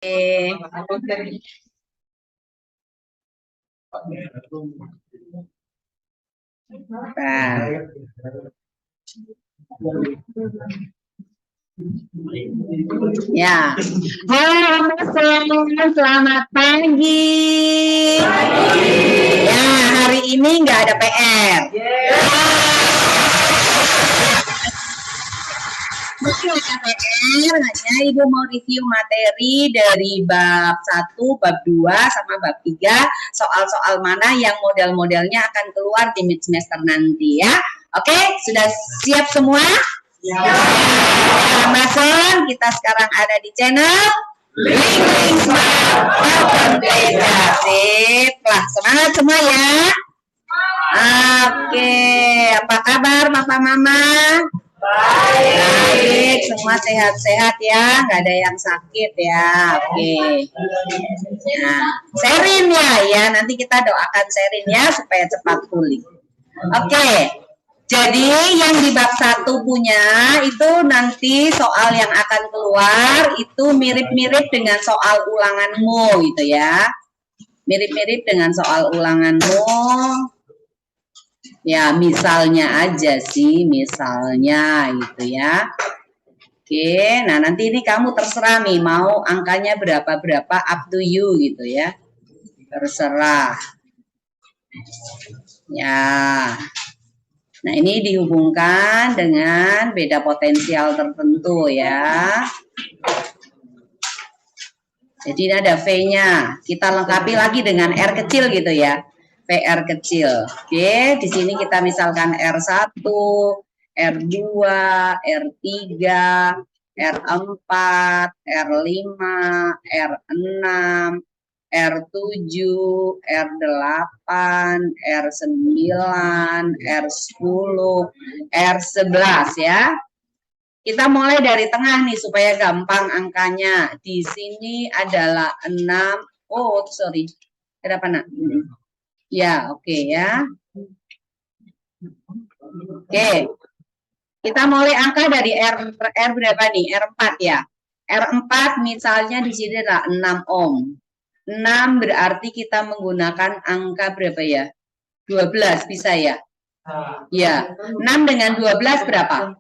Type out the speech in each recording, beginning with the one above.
Ya, halo Mas, selamat pagi. Ya, hari ini nggak ada PR. Mungkin ada PR, hanya Ibu mau review materi dari bab 1, bab 2, sama bab 3, soal-soal mana yang model-modelnya akan keluar di mid semester nanti ya. Oke, sudah siap semua? Ya. Amazon, kita sekarang ada di channel Link Smart. Sip lah, semangat semua ya. Oke, apa kabar Papa Mama? Baik, semua sehat-sehat ya, nggak ada yang sakit ya. Oke. Nah, Sherin ya, nanti kita doakan Sherin ya supaya cepat pulih. Oke. Jadi yang di bab 1 punya itu nanti soal yang akan keluar itu mirip-mirip dengan soal ulanganmu gitu ya. Mirip-mirip dengan soal ulanganmu. Ya, misalnya aja sih, misalnya gitu ya. Oke, nah nanti ini kamu terserah nih mau angkanya berapa-berapa, up to you gitu ya. Terserah. Ya. Nah, ini dihubungkan dengan beda potensial tertentu ya. Jadi ini ada V-nya. Kita lengkapi lagi dengan R kecil gitu ya. VR kecil. Oke, di sini kita misalkan R1, R2, R3, R4, R5, R6, R7, R8, R9, R10, R11 ya. Kita mulai dari tengah nih supaya gampang angkanya. Di sini adalah 6. Oh, sorry. Kenapa nak? Ya, oke ya. Oke. Kita mulai angka dari R berapa nih? R4 ya. R4 misalnya di sini adalah 6 ohm. 6 berarti kita menggunakan angka berapa ya? 12 bisa ya? Ya. 6 dengan 12 berapa?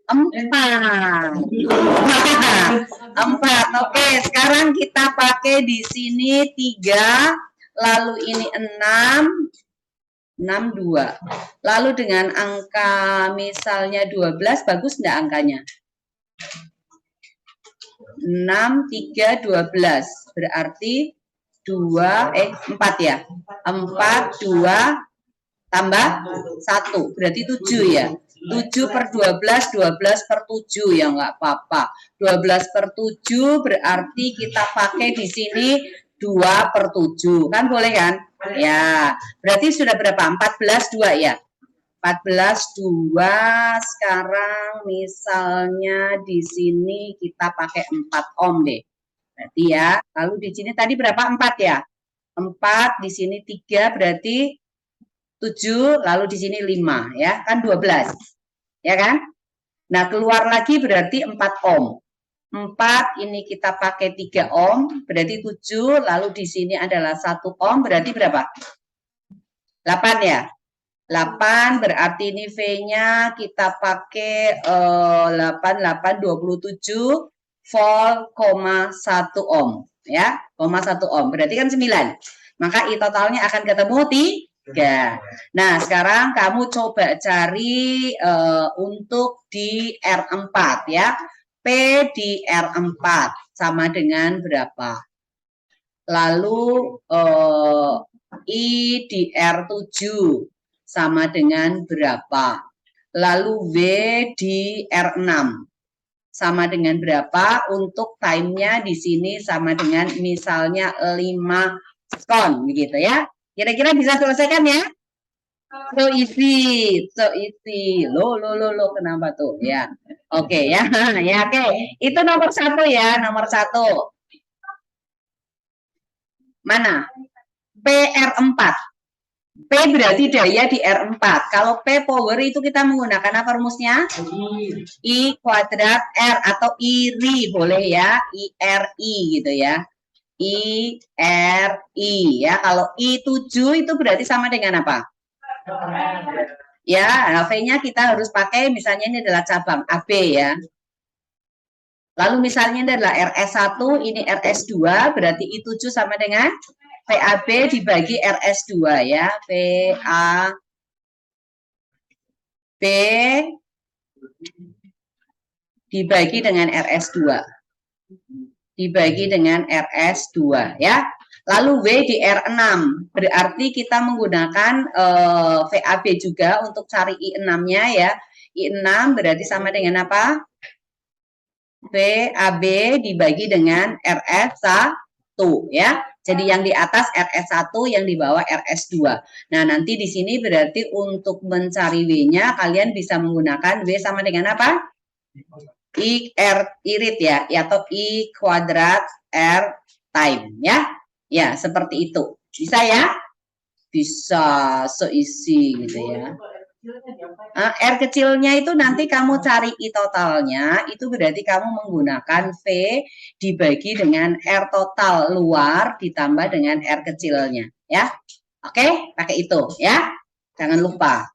4. 4. Oke, sekarang kita pakai di sini 3, lalu ini 6, 6, 2. Lalu dengan angka misalnya 12, bagus enggak angkanya? 6, 3, 12. Berarti 4 ya? 4, 2, tambah 1. Berarti 7 ya? 7 per 12, 12 per 7 ya nggak apa-apa. 12 per 7 berarti kita pakai di sini 2 per 7. Kan boleh kan? Ya, berarti sudah berapa? 14, 2 ya? 14, 2, sekarang misalnya di sini kita pakai 4 ohm deh. Berarti ya, lalu di sini tadi berapa? 4 ya? 4, di sini 3, berarti 7, lalu di sini 5 ya, kan 12. Ya kan? Nah, keluar lagi berarti 4 ohm. 4 ini kita pakai 3 ohm, berarti 7, lalu di sini adalah 1 ohm, berarti berapa? 8 ya? 8 berarti ini V-nya kita pakai 8, 8, 27 volt, 1 ohm ya, 1 ohm berarti kan 9. Maka I totalnya akan ketemu 3. Nah, sekarang kamu coba cari untuk di R4 ya. P di R4 sama dengan berapa? Lalu I di R7 sama dengan berapa? Lalu W di R6 sama dengan berapa? Untuk time-nya di sini sama dengan misalnya 5 sekon begitu ya. Kira-kira bisa selesaikan ya? So easy, so easy. Lo, kenapa tuh ya? Oke ya, ya oke. Itu nomor 1 ya, nomor 1. Mana? PR4. P berarti daya di R4. Kalau P power itu kita menggunakan apa rumusnya? I kuadrat R atau IRI boleh ya. IRI gitu ya. IRI ya. Kalau I7 itu berarti sama dengan apa? Ya, V-nya kita harus pakai misalnya ini adalah cabang AB ya. Lalu misalnya ini adalah RS1, ini RS2, berarti I7 sama dengan VAB dibagi RS2 ya. VAB dibagi dengan RS2. Dibagi dengan RS2 ya. Lalu W di R6, berarti kita menggunakan VAB juga untuk cari I6-nya ya. I6 berarti sama dengan apa? VAB dibagi dengan RS1 ya. Jadi yang di atas RS1, yang di bawah RS2. Nah, nanti di sini berarti untuk mencari W-nya kalian bisa menggunakan W sama dengan apa? I irit ya, atau I kuadrat R time ya. Ya, seperti itu. Bisa ya? Bisa, so easy gitu ya. R kecilnya itu nanti kamu cari I totalnya, itu berarti kamu menggunakan V dibagi dengan R total luar ditambah dengan R kecilnya, ya. Oke, pakai itu ya. Jangan lupa.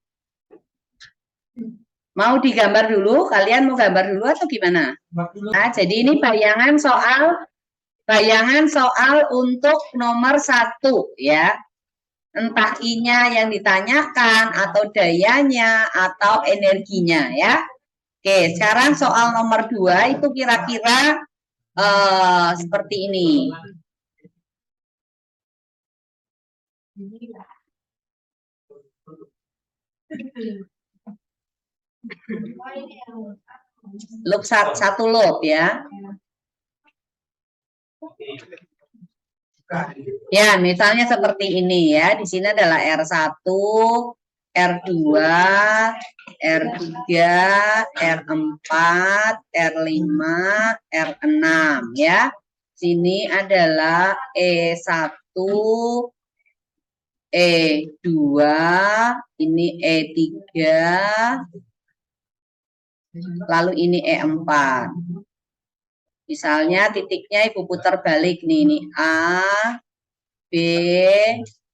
Mau digambar dulu? Kalian mau gambar dulu atau gimana? Nah, jadi ini bayangan soal untuk nomor 1 ya. Entah I-nya yang ditanyakan atau dayanya atau energinya ya. Oke, sekarang soal nomor 2 itu kira-kira seperti ini. Loop satu loop ya. Ya, misalnya seperti ini ya. Di sini adalah R1, R2, R3, R4, R5, R6 ya. Sini adalah E1, E2, ini E3, lalu ini E4. Misalnya titiknya Ibu putar balik nih, ini A, B,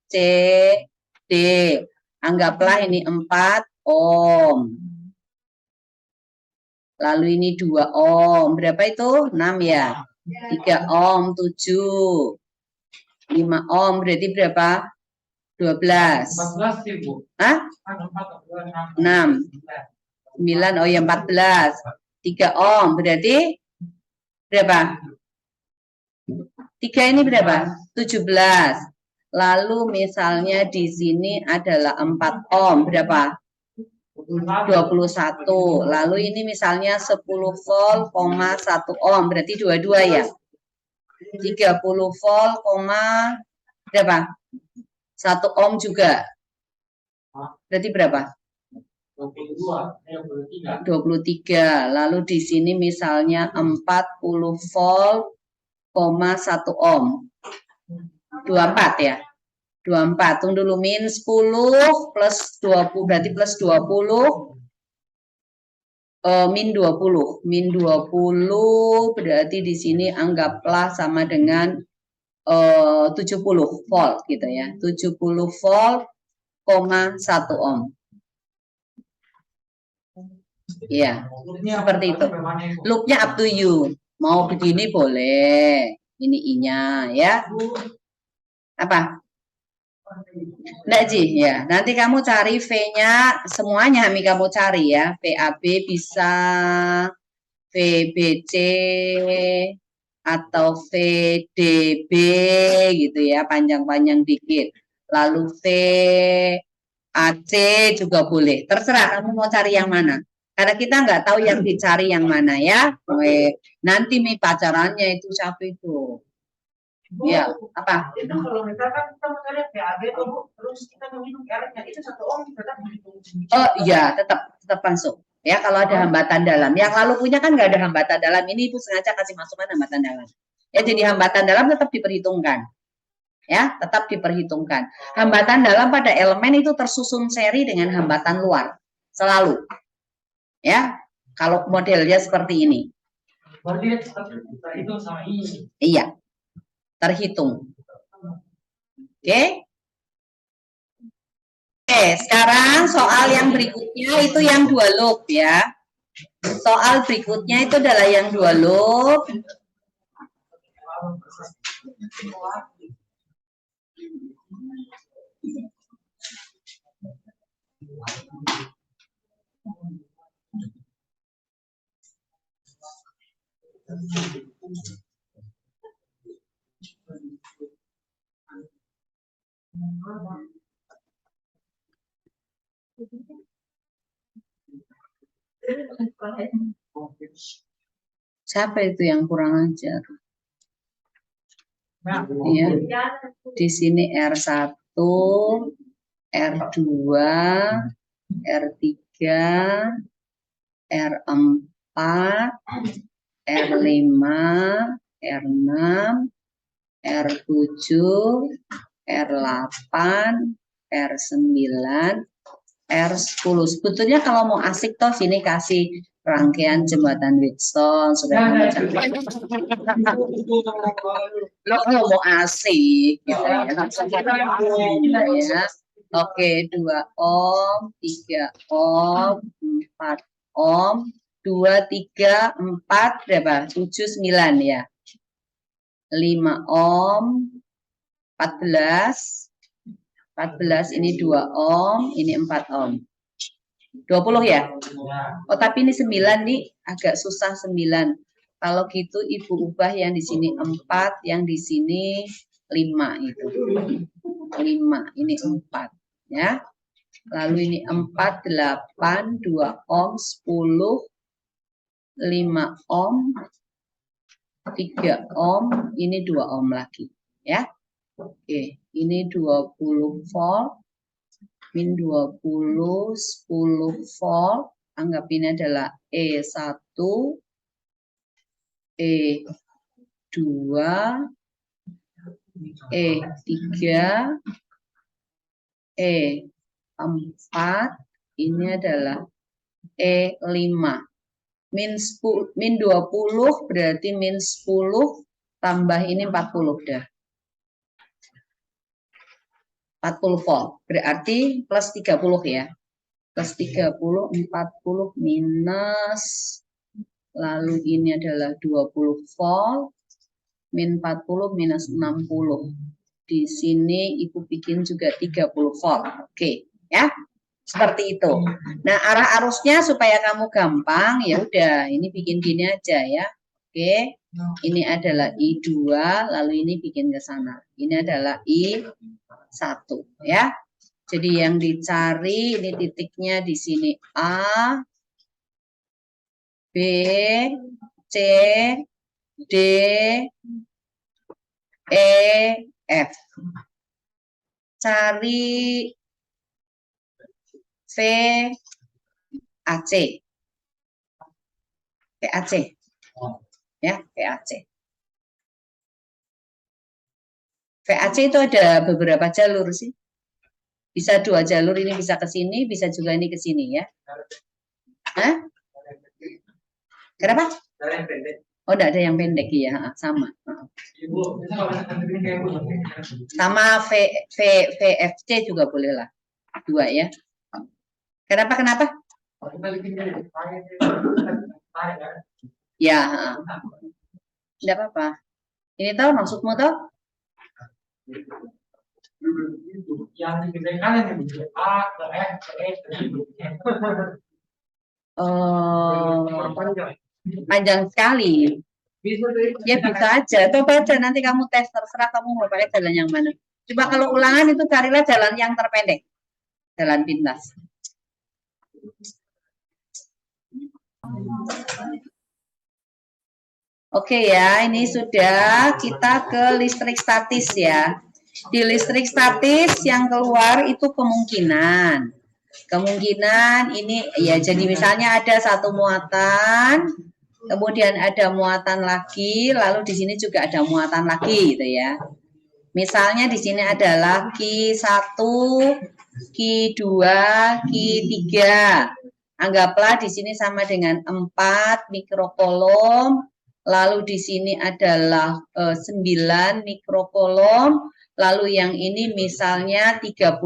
C, D. Anggaplah ini 4 ohm. Lalu ini 2 ohm. Berapa itu? 6 ya. 3 ohm, 7. 5 ohm berarti berapa? 12. 14 Ibu. Hah? 6. 9, oh ya 14. 3 ohm berarti berapa? 3 ini berapa? 17. Lalu misalnya di sini adalah 4 ohm, berapa? 21. Lalu ini misalnya 10 volt, 1 ohm, berarti 22 ya? 30 volt, berapa? 1 ohm juga. Berarti berapa? 23. Lalu di sini misalnya 40 volt, 1 ohm. 24 ya. 24. Tunggu dulu, min 10 plus 20 berarti plus 20 min 20. Min 20 berarti di sini anggaplah sama dengan 70 volt gitu ya. 70 volt, 1 ohm. Iya, seperti itu. Loopnya up to you. Mau begini boleh. Ini I-nya ya. Apa? Enggak Ji, ya. Nanti kamu cari V-nya semuanya kamu cari ya. VAB bisa, VBC atau VDB gitu ya, panjang-panjang dikit. Lalu VAC juga boleh. Terserah kamu mau cari yang mana. Karena kita nggak tahu yang dicari yang mana ya. Nanti pacarannya itu siapa itu? Ya, apa? Itu kalau misalkan kita mencari PAB tuh Bu, terus kita meminum R-nya itu 1 ohm tetap dihitung. Oh iya, tetap masuk. Ya, kalau ada hambatan dalam. Yang lalu punya kan nggak ada hambatan dalam. Ini Ibu sengaja kasih masukan hambatan dalam. Ya, jadi hambatan dalam tetap diperhitungkan. Ya, tetap diperhitungkan. Hambatan dalam pada elemen itu tersusun seri dengan hambatan luar. Selalu. Ya, kalau modelnya seperti ini. Itu sama ini. Iya. Terhitung. Oke. Oke, sekarang soal yang berikutnya itu yang dua loop ya. Soal berikutnya itu adalah yang dua loop. Siapa itu yang kurang ajar? Ya. Di sini R1, R2, R3, R4, R5, R6, R7, R8, R9, R10. Sebetulnya kalau mau asik toh sini kasih rangkaian jembatan Wilson supaya kamu lo kalau mau asik gitu ya. Ya. Oke, 2 ohm, 3 ohm, 4 ohm, 2, 3, 4 berapa? 7, 9 ya. 5 ohm, 14, 14 ini 2 ohm, ini 4 ohm. 20 ya? Oh, tapi ini 9 nih agak susah 9. Kalau gitu Ibu ubah yang di sini 4, yang di sini 5 itu. 5, ini 4 ya. Lalu ini 4, 8, 2 ohm, 10, 5 ohm, 3 ohm, ini 2 ohm lagi ya. Oke, ini 20 volt, min 20, 10 volt, anggap ini adalah E1, E2, E3, E4, ini adalah E5. Min 20 berarti min 10 tambah ini 40 dah. 40 volt, berarti plus 30 ya. Plus 30, 40 minus, lalu ini adalah 20 volt, min 40 minus 60. Di sini Ibu bikin juga 30 volt. Oke, ya. Seperti itu. Nah, arah arusnya supaya kamu gampang, ya udah, ini bikin gini aja ya. Oke. Ini adalah I2, lalu ini bikin ke sana. Ini adalah I1 ya. Jadi yang dicari ini titiknya di sini A, B, C, D, E, F. Cari V, AC. VAC. Ya, VAC. VAC itu ada beberapa jalur sih. Bisa 2 jalur, ini bisa ke sini, bisa juga ini ke sini ya. Hah? Kenapa? Oh, enggak ada yang pendek ya, sama. Sama VFC juga boleh lah. 2 ya. Kenapa? Ya. Enggak apa-apa. Ini tahu maksudmu tahu? Yang dibedakan yang A ke F ke E ke Panjang sekali. Ya bisa aja. Coba aja nanti kamu tes, terserah kamu mau pakai jalan yang mana. Coba kalau ulangan itu carilah jalan yang terpendek. Jalan pintas. Oke ya, ini sudah kita ke listrik statis ya. Di listrik statis yang keluar itu kemungkinan. Kemungkinan ini ya, jadi misalnya ada satu muatan, kemudian ada muatan lagi, lalu di sini juga ada muatan lagi gitu ya. Misalnya di sini adalah Q1, Q2, Q3. Anggaplah di sini sama dengan 4 mikrokolom, lalu di sini adalah 9 mikrokolom, lalu yang ini misalnya 36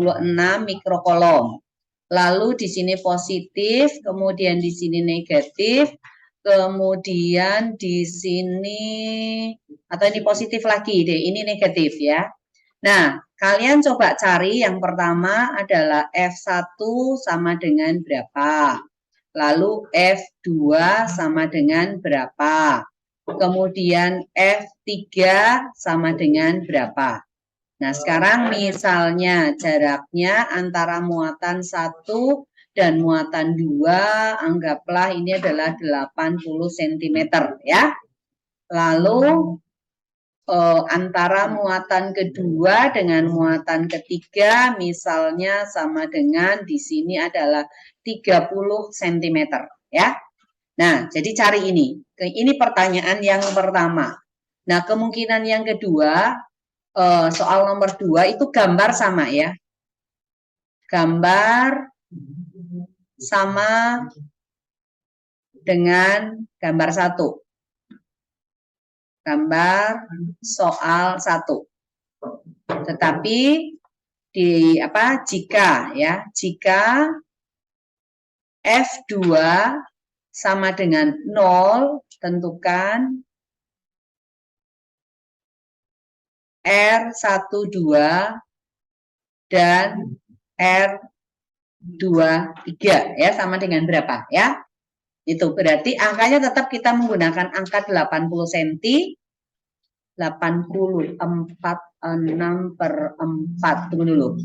mikrokolom. Lalu di sini positif, kemudian di sini negatif, kemudian di sini, atau ini positif lagi deh, ini negatif ya. Nah, kalian coba cari yang pertama adalah F1 sama dengan berapa? Lalu F2 sama dengan berapa? Kemudian F3 sama dengan berapa? Nah, sekarang misalnya jaraknya antara muatan 1 dan muatan 2, anggaplah ini adalah 80 cm ya. Lalu antara muatan kedua dengan muatan ketiga misalnya sama dengan di sini adalah 30 cm ya. Nah, jadi cari ini. Ini pertanyaan yang pertama. Nah, kemungkinan yang kedua, soal nomor 2 itu gambar sama ya. Gambar sama dengan gambar 1. Gambar soal 1. Tetapi jika F2 sama dengan 0, tentukan R12 dan R23 ya, sama dengan berapa ya? Itu berarti angkanya tetap kita menggunakan angka 80 cm, 84/6/4. Tunggu dulu.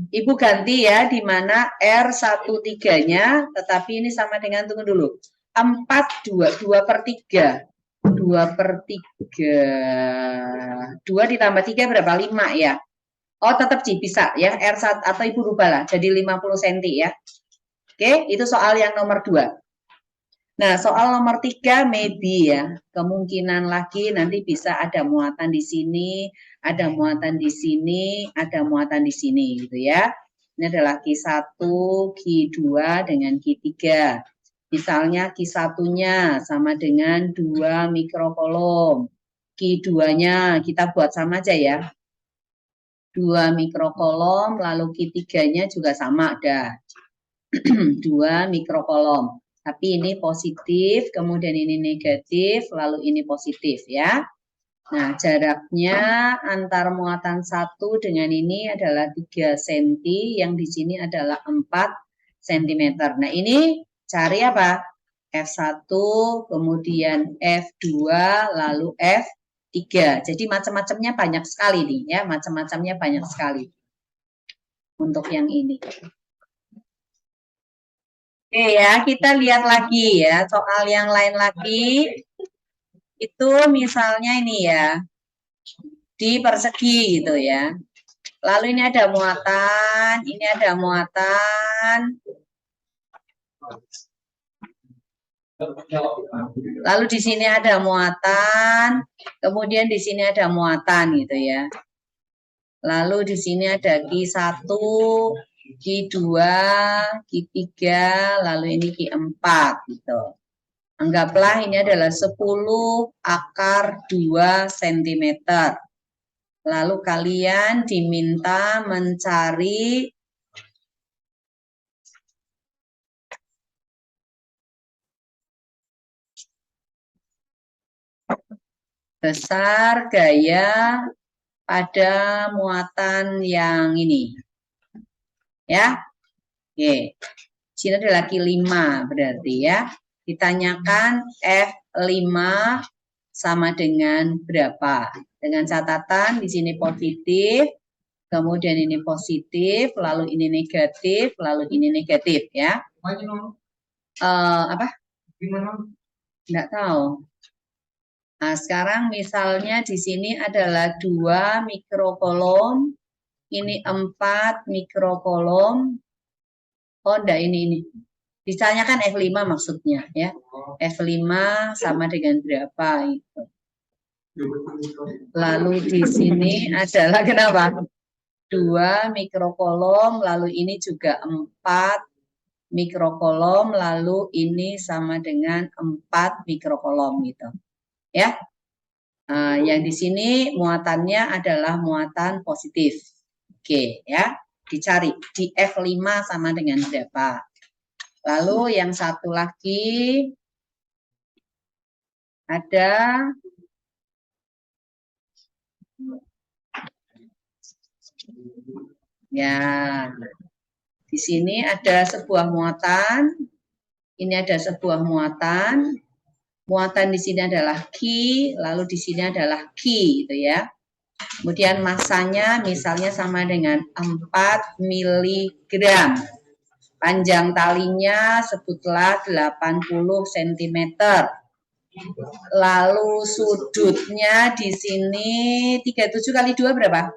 Ibu ganti ya, di mana R13-nya, tetapi ini sama dengan, tunggu dulu, 2/3. 2/3. 2 ditambah 3 berapa? 5 ya. Oh, tetap sih bisa ya, R1 atau Ibu rubahlah jadi 50 cm ya. Oke, itu soal yang nomor 2. Nah, soal nomor 3 maybe ya. Kemungkinan lagi nanti bisa ada muatan di sini, ada muatan di sini, ada muatan di sini gitu ya. Ini adalah Q1, Q2 dengan Q3. Misalnya Q1-nya sama dengan 2 mikrokolom. Q2-nya kita buat sama aja ya. 2 mikrokolom, lalu Q3-nya juga sama ada. 2 mikrokolom. Tapi ini positif, kemudian ini negatif, lalu ini positif ya. Nah, jaraknya antar muatan 1 dengan ini adalah 3 cm, yang di sini adalah 4 cm. Nah, ini cari apa? F1, kemudian F2, lalu F3. Jadi macam-macamnya banyak sekali nih ya, macam-macamnya banyak sekali untuk yang ini. Oke ya, kita lihat lagi ya, soal yang lain lagi. Itu misalnya ini ya, di persegi gitu ya. Lalu ini ada muatan, ini ada muatan. Lalu di sini ada muatan, kemudian di sini ada muatan gitu ya. Lalu di sini ada Q1, Q2, Q3, lalu ini Q4 gitu. Anggaplah ini adalah 10 akar 2 cm. Lalu kalian diminta mencari besar gaya pada muatan yang ini. Ya. Oke. Sini adalah Q5 berarti ya. Ditanyakan F5 sama dengan berapa? Dengan catatan di sini positif, kemudian ini positif, lalu ini negatif, lalu ini negatif ya. Apa? Enggak tahu. Nah, sekarang misalnya di sini adalah 2 mikrokolom, ini 4 mikrokolom. Oh, enggak, ini. Ditanyakan F5 maksudnya ya. F5 sama dengan berapa itu. Lalu di sini adalah kenapa? 2 mikrokolom, lalu ini juga 4 mikrokolom, lalu ini sama dengan 4 mikrokolom gitu. Ya. Nah, yang di sini muatannya adalah muatan positif. Oke, ya. Dicari di F5 sama dengan berapa. Lalu yang satu lagi ada ya. Di sini ada sebuah muatan. Ini ada sebuah muatan. Muatan di sini adalah Q, lalu di sini adalah Q gitu ya. Kemudian masanya misalnya sama dengan 4 mg. Panjang talinya sebutlah 80 cm. Lalu sudutnya di sini 37 kali 2 berapa?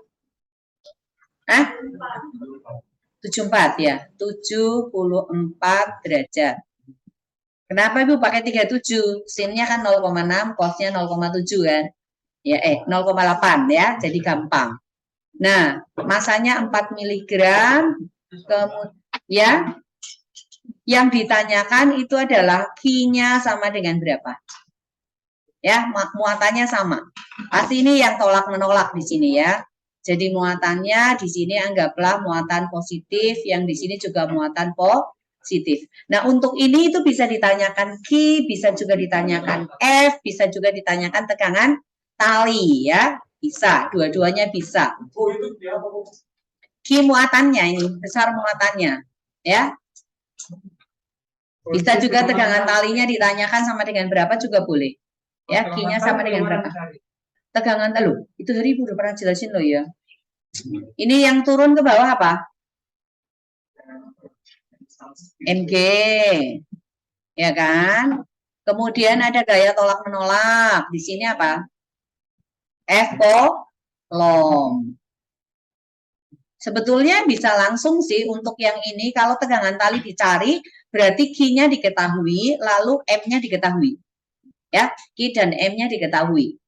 74 ya, 74 derajat. Kenapa Ibu pakai 37? Sinnya kan 0,6, cosnya 0,7 kan? Ya, 0,8 ya, jadi gampang. Nah, masanya 4 mg, kemudian yang ditanyakan itu adalah Q-nya sama dengan berapa? Ya, muatannya sama. Pasti ini yang tolak menolak di sini ya. Jadi muatannya di sini anggaplah muatan positif, yang di sini juga muatan positif. Nah, untuk ini itu bisa ditanyakan Q, bisa juga ditanyakan F, bisa juga ditanyakan tegangan tali ya. Bisa, dua-duanya bisa. Q muatannya ini, besar muatannya ya. Bisa juga tegangan talinya ditanyakan sama dengan berapa juga boleh. Ya, Q-nya sama dengan berapa? Tegangan tali, itu hari Ibu udah pernah jelasin loh ya. Ini yang turun ke bawah apa? Mg. Ya kan? Kemudian ada gaya tolak menolak. Di sini apa? F kolom. Sebetulnya bisa langsung sih untuk yang ini, kalau tegangan tali dicari, berarti Q-nya diketahui, lalu M-nya diketahui. Ya, Q dan M-nya diketahui.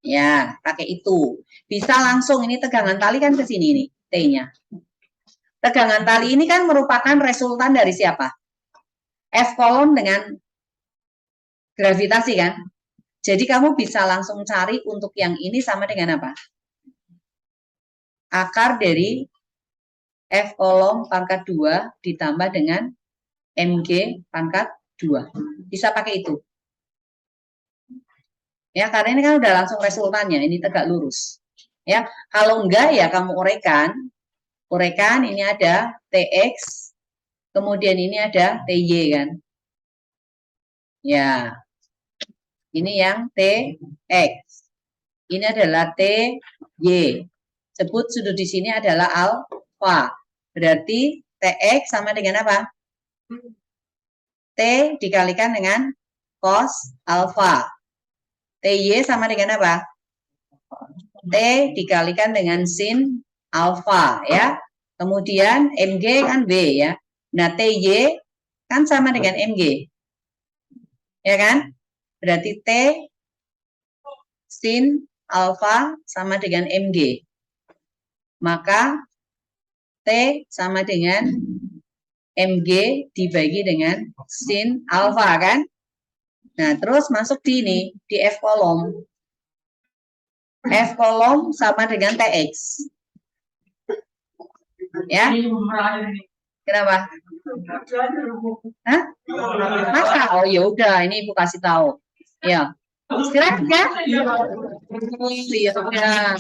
Ya, pakai itu. Bisa langsung, ini tegangan tali kan ke sini nih, T-nya. Tegangan tali ini kan merupakan resultan dari siapa? F kolom dengan gravitasi kan? Jadi kamu bisa langsung cari untuk yang ini sama dengan apa? Akar dari F kolom pangkat 2 ditambah dengan Mg pangkat 2. Bisa pakai itu. Ya, karena ini kan udah langsung resultannya, ini tegak lurus. Ya, kalau enggak ya kamu urekan. Urekan ini ada Tx, kemudian ini ada Ty kan. Ya. Ini yang Tx. Ini adalah Ty. Sebut sudut di sini adalah alfa. Berarti Tx sama dengan apa? T dikalikan dengan cos alfa. Ty sama dengan apa? T dikalikan dengan sin alfa ya. Kemudian Mg kan B ya. Nah, Ty kan sama dengan Mg. Ya kan? Berarti T sin alfa sama dengan Mg. Maka T sama dengan Mg dibagi dengan sin alfa kan? Nah, terus masuk di ini, di F kolom. F kolom sama dengan Tx. Ya? Kenapa? Hah? Masa? Oh ya udah, ini Ibu kasih tahu. Ya. Silakan. Iya, udah.